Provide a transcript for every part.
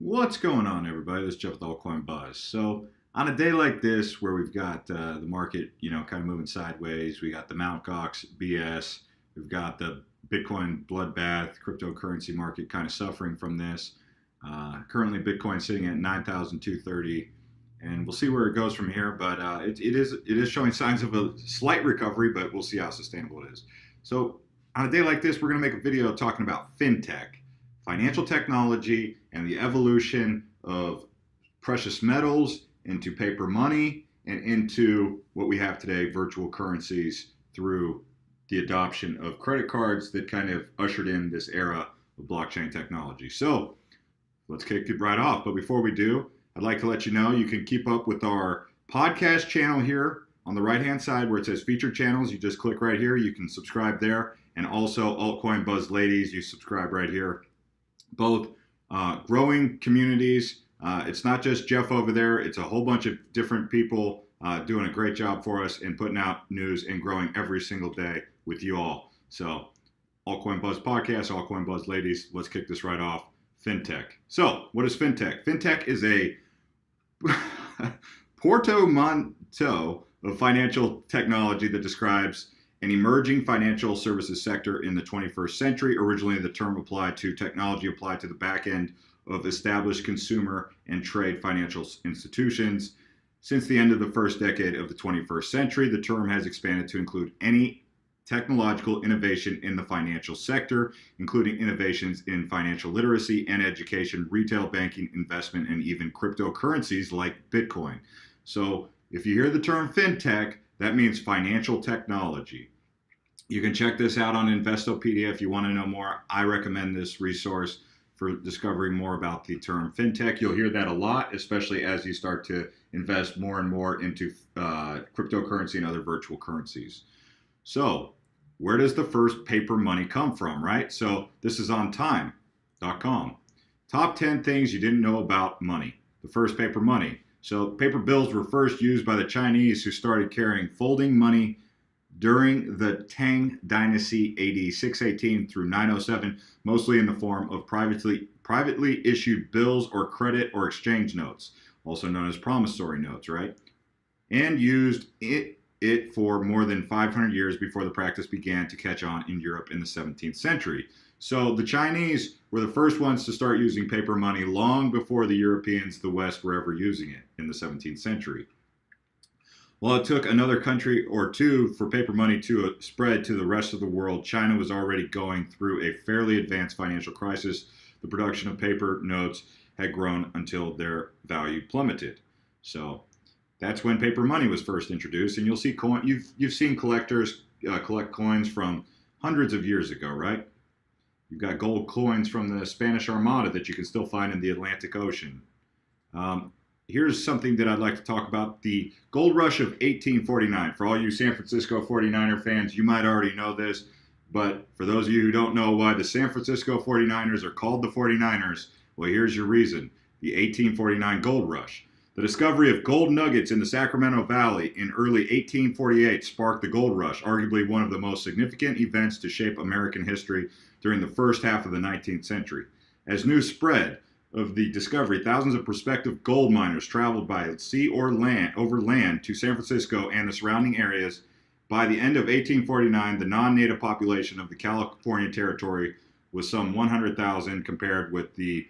What's going on, everybody? This is Jeff with Altcoin Buzz. So, on a day like this, where we've got the market, kind of moving sideways, we got the Mt. Gox BS, we've got the Bitcoin bloodbath, cryptocurrency market kind of suffering from this. Currently, Bitcoin sitting at 9,230, and we'll see where it goes from here. But it is showing signs of a slight recovery, but we'll see how sustainable it is. So, on a day like this, we're going to make a video talking about fintech, financial technology, and the evolution of precious metals into paper money and into what we have today, virtual currencies, through the adoption of credit cards that kind of ushered in this era of blockchain technology. So let's kick it right off. But before we do, I'd like to let you know you can keep up with our podcast channel here on the right-hand side where it says featured channels. You just click right here. You can subscribe there. And also Altcoin Buzz Ladies, you subscribe right here. Both growing communities. It's not just Jeff over there. It's a whole bunch of different people doing a great job for us and putting out news and growing every single day with you all. So Altcoin Buzz Podcast, Altcoin Buzz Ladies, let's kick this right off. Fintech. So what is fintech? Fintech is a portmanteau of financial technology that describes an emerging financial services sector in the 21st century. Originally, the term applied to technology applied to the back end of established consumer and trade financial institutions. Since the end of the first decade of the 21st century, the term has expanded to include any technological innovation in the financial sector, including innovations in financial literacy and education, retail banking, investment, and even cryptocurrencies like Bitcoin. So if you hear the term fintech, that means financial technology. You can check this out on Investopedia if you want to know more. I recommend this resource for discovering more about the term fintech. You'll hear that a lot, especially as you start to invest more and more into cryptocurrency and other virtual currencies. So where does the first paper money come from, right? So this is on time.com. Top 10 things you didn't know about money. The first paper money. So paper bills were first used by the Chinese, who started carrying folding money during the Tang Dynasty AD 618 through 907, mostly in the form of privately issued bills or credit or exchange notes, also known as promissory notes, right? And used it for more than 500 years before the practice began to catch on in Europe in the 17th century. So the Chinese were the first ones to start using paper money long before the Europeans, the West, were ever using it in the 17th century. While it took another country or two for paper money to spread to the rest of the world, China was already going through a fairly advanced financial crisis. The production of paper notes had grown until their value plummeted. So that's when paper money was first introduced. And you'll see you've seen collectors collect coins from hundreds of years ago, right? You've got gold coins from the Spanish Armada that you can still find in the Atlantic Ocean. Here's something that I'd like to talk about, the gold rush of 1849. For all you San Francisco 49er fans, you might already know this, but for those of you who don't know why the San Francisco 49ers are called the 49ers, well, here's your reason. The 1849 gold rush. The discovery of gold nuggets in the Sacramento Valley in early 1848 sparked the gold rush, arguably one of the most significant events to shape American history during the first half of the 19th century. As news spread of the discovery, thousands of prospective gold miners traveled by sea or over land to San Francisco and the surrounding areas. By the end of 1849, the non-native population of the California territory was some 100,000 compared with the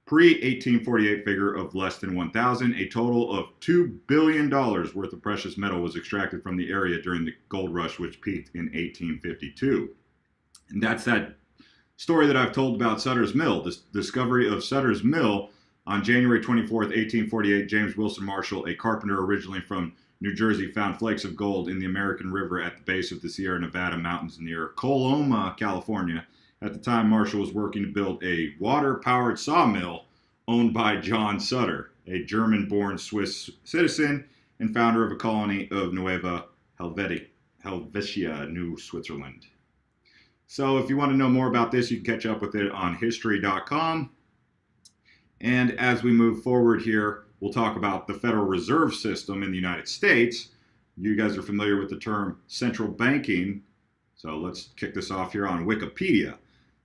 pre-1848 figure of less than 1,000. A total of $2 billion worth of precious metal was extracted from the area during the gold rush, which peaked in 1852. And that's that story that I've told about Sutter's Mill. The discovery of Sutter's Mill on January 24th, 1848, James Wilson Marshall, a carpenter originally from New Jersey, found flakes of gold in the American River at the base of the Sierra Nevada mountains near Coloma, California. At the time, Marshall was working to build a water-powered sawmill owned by John Sutter, a German-born Swiss citizen and founder of a colony of Nueva Helvetia, New Switzerland. So if you want to know more about this, you can catch up with it on history.com. And as we move forward here, we'll talk about the Federal Reserve System in the United States. You guys are familiar with the term central banking. So let's kick this off here on Wikipedia.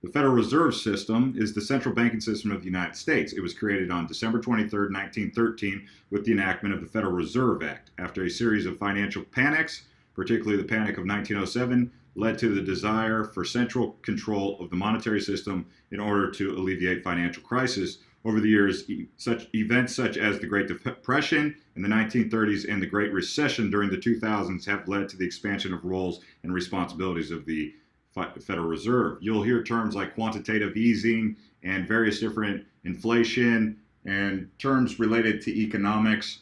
The Federal Reserve System is the central banking system of the United States. It was created on December 23rd, 1913, with the enactment of the Federal Reserve Act. After a series of financial panics, particularly the Panic of 1907, led to the desire for central control of the monetary system in order to alleviate financial crisis. Over the years, such events such as the Great Depression in the 1930s and the Great Recession during the 2000s have led to the expansion of roles and responsibilities of the Federal Reserve. You'll hear terms like quantitative easing and various different inflation and terms related to economics,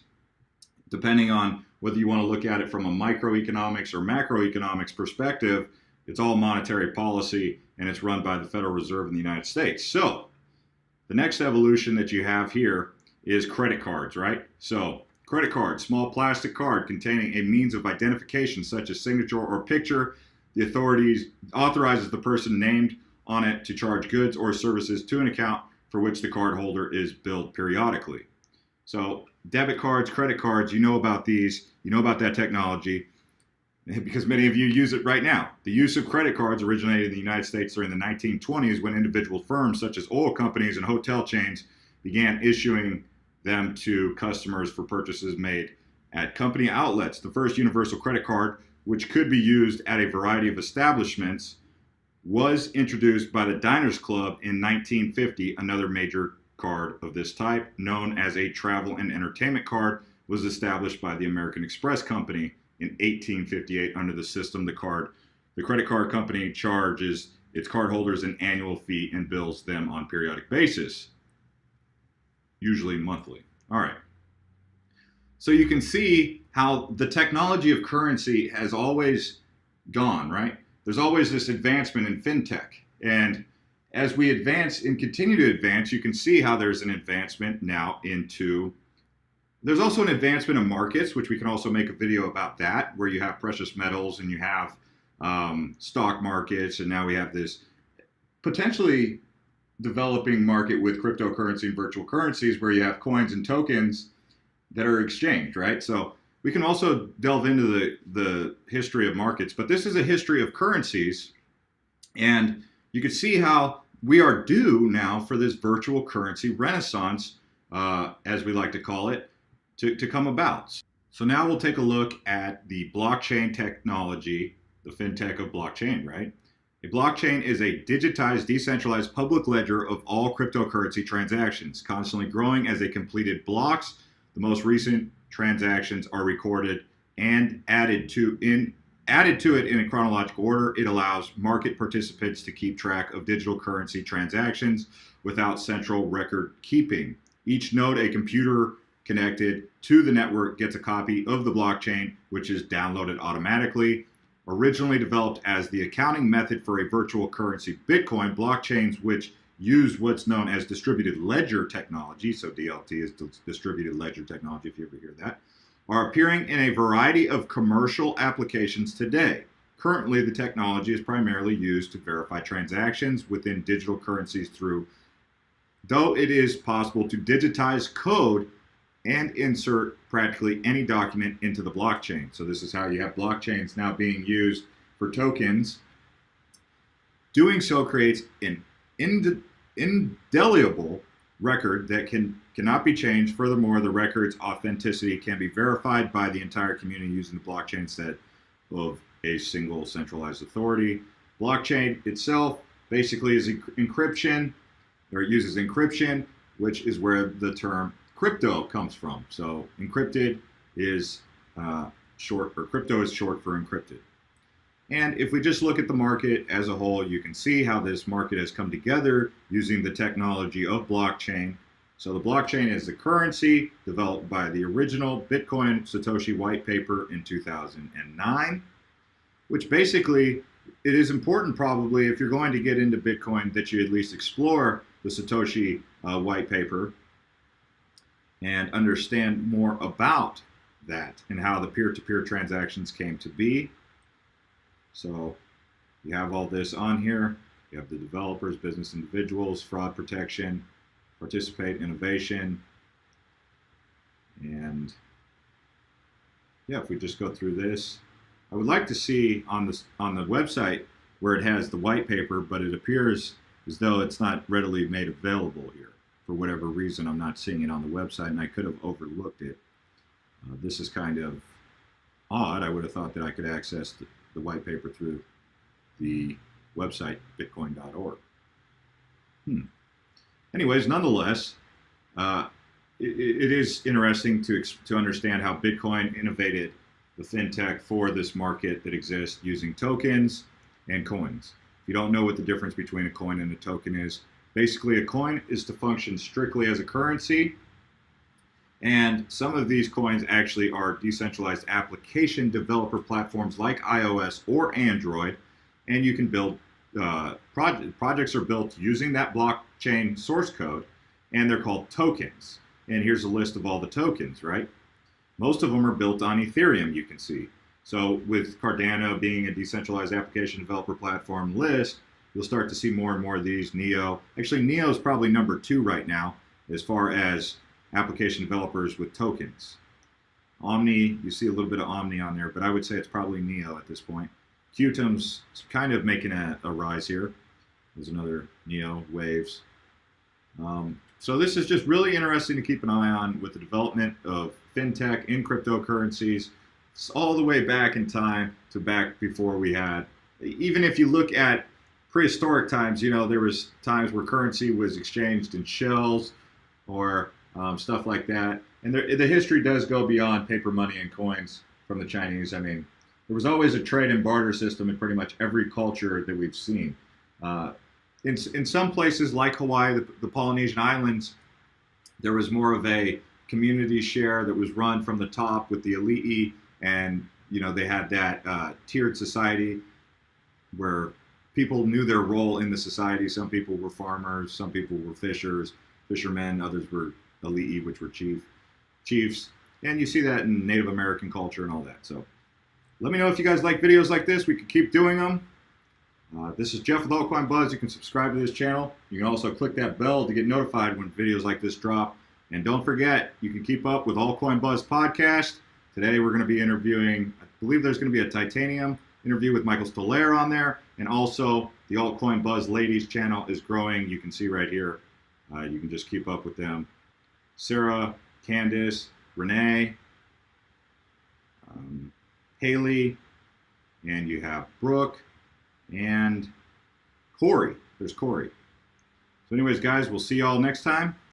depending on whether you want to look at it from a microeconomics or macroeconomics perspective. It's all monetary policy, and it's run by the Federal Reserve in the United States. So the next evolution that you have here is credit cards, right? So credit card, small plastic card containing a means of identification such as signature or picture. The authorities authorizes the person named on it to charge goods or services to an account for which the cardholder is billed periodically. So debit cards, credit cards, you know about these, you know about that technology because many of you use it right now. The use of credit cards originated in the United States during the 1920s when individual firms such as oil companies and hotel chains began issuing them to customers for purchases made at company outlets. The first universal credit card, which could be used at a variety of establishments, was introduced by the Diners Club in 1950. Another major card of this type, known as a travel and entertainment card, was established by the American Express Company in 1858. Under the system, the credit card company charges its cardholders an annual fee and bills them on a periodic basis, usually monthly. All right. So you can see how the technology of currency has always gone, right? There's always this advancement in Fintech. And as we advance and continue to advance, you can see how there's an advancement now into, there's also an advancement in markets, which we can also make a video about that, where you have precious metals and you have stock markets. And now we have this potentially developing market with cryptocurrency and virtual currencies where you have coins and tokens that are exchanged, right? So we can also delve into the history of markets, but this is a history of currencies. And you can see how we are due now for this virtual currency renaissance, as we like to call it, to come about. So now we'll take a look at the blockchain technology, the fintech of blockchain, right? A blockchain is a digitized, decentralized public ledger of all cryptocurrency transactions, constantly growing as they completed blocks. The most recent transactions are recorded and added to it in a chronological order. It allows market participants to keep track of digital currency transactions without central record keeping. Each node, a computer connected to the network, gets a copy of the blockchain, which is downloaded automatically. Originally developed as the accounting method for a virtual currency, Bitcoin, blockchains which use what's known as distributed ledger technology, so DLT is distributed ledger technology, if you ever hear that, are appearing in a variety of commercial applications today. Currently, the technology is primarily used to verify transactions within digital currencies though it is possible to digitize code and insert practically any document into the blockchain. So this is how you have blockchains now being used for tokens. Doing so creates an indelible record that cannot be changed. Furthermore, the record's authenticity can be verified by the entire community using the blockchain instead of a single centralized authority. Blockchain itself basically is encryption, or it uses encryption, which is where the term crypto comes from. So encrypted is short, or crypto is short for encrypted. And if we just look at the market as a whole, you can see how this market has come together using the technology of blockchain. So the blockchain is the currency developed by the original Bitcoin Satoshi white paper in 2009, which basically, it is important probably if you're going to get into Bitcoin that you at least explore the Satoshi white paper and understand more about that and how the peer-to-peer transactions came to be. So you have all this on here. You have the developers, business individuals, fraud protection, participate, innovation. And yeah, if we just go through this, I would like to see on the website where it has the white paper, but it appears as though it's not readily made available here. For whatever reason, I'm not seeing it on the website, and I could have overlooked it. This is kind of odd. I would have thought that I could access the white paper through the website, bitcoin.org. Anyways, nonetheless, it is interesting to understand how Bitcoin innovated the fintech for this market that exists using tokens and coins. If you don't know what the difference between a coin and a token is, basically a coin is to function strictly as a currency, and some of these coins actually are decentralized application developer platforms like iOS or Android, and you can build projects are built using that blockchain source code, and they're called tokens. And here's a list of all the tokens, right? Most of them are built on Ethereum, you can see. So with Cardano being a decentralized application developer platform list, you'll start to see more and more of these. Neo, actually Neo is probably number 2 right now as far as application developers with tokens. Omni, you see a little bit of Omni on there, but I would say it's probably Neo at this point. Qtum's kind of making a rise here. There's another Neo, Waves. So this is just really interesting to keep an eye on with the development of fintech in cryptocurrencies. It's all the way back in time to back before we had, even if you look at prehistoric times, you know, there was times where currency was exchanged in shells or stuff like that. And the history does go beyond paper money and coins from the Chinese. I mean, there was always a trade and barter system in pretty much every culture that we've seen. In some places like Hawaii, the Polynesian Islands, there was more of a community share that was run from the top with the elite, and you know they had that tiered society where people knew their role in the society. Some people were farmers, some people were fishermen, others were elite, which were chiefs, and you see that in Native American culture and all that. So let me know if you guys like videos like this. We can keep doing them. This is Jeff with Altcoin Buzz. You can subscribe to this channel. You can also click that bell to get notified when videos like this drop. And don't forget, you can keep up with Altcoin Buzz podcast. Today we're going to be interviewing, I believe there's going to be a titanium interview with Michael Stoller on there. And also the Altcoin Buzz ladies channel is growing. You can see right here. You can just keep up with them. Sarah, Candice, Renee, Haley, and you have Brooke, and Corey. There's Corey. So anyways, guys, we'll see y'all next time.